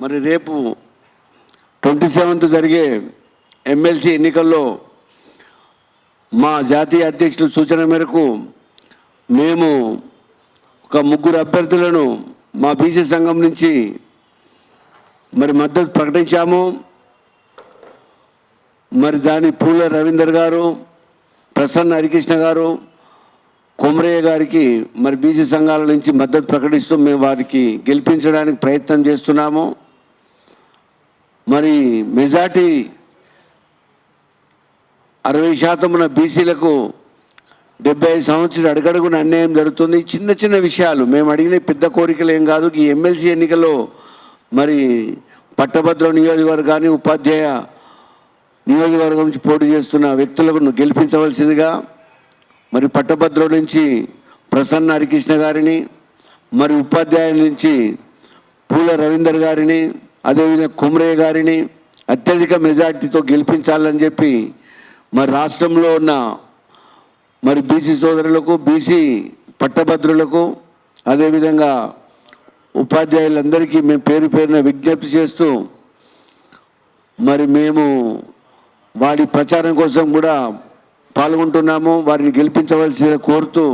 మరి రేపు 27th జరిగే ఎమ్మెల్సీ ఎన్నికల్లో మా జాతీయ అధ్యక్షుల సూచన మేరకు మేము ఒక 3 అభ్యర్థులను మా బీసీ సంఘం నుంచి మరి మద్దతు ప్రకటించాము. మరి దాని పూల రవీందర్ గారు, ప్రసన్న హరికృష్ణ గారు, కొమరయ్య గారికి మరి బీసీ సంఘాల నుంచి మద్దతు ప్రకటిస్తూ మేము వారికి గెలిపించడానికి ప్రయత్నం చేస్తున్నాము. మరి మెజార్టీ 60% ఉన్న బీసీలకు 75 సంవత్సరాలు అడుగడుగున అన్యాయం జరుగుతుంది. చిన్న చిన్న విషయాలు మేము అడిగిన పెద్ద కోరికలు ఏం కాదు. ఈ ఎమ్మెల్సీ ఎన్నికల్లో మరి పట్టభద్రుల నియోజకవర్గాన్ని ఉపాధ్యాయ నియోజకవర్గం నుంచి పోటీ చేస్తున్న వ్యక్తులకు గెలిపించవలసిందిగా మరి పట్టభద్రుల నుంచి ప్రసన్న హరికృష్ణ గారిని, మరి ఉపాధ్యాయుల నుంచి పూల రవీందర్ గారిని, అదేవిధంగా కొమరయ్య గారిని అత్యధిక మెజార్టీతో గెలిపించాలని చెప్పి మరి రాష్ట్రంలో ఉన్న మరి బీసీ సోదరులకు, బీసీ పట్టభద్రులకు, అదేవిధంగా ఉపాధ్యాయులందరికీ మేము పేరు పేరున విజ్ఞప్తి చేస్తూ మరి మేము వారి ప్రచారం కోసం కూడా పాల్గొంటున్నాము. వారిని గెలిపించవలసిందిగా కోరుతూ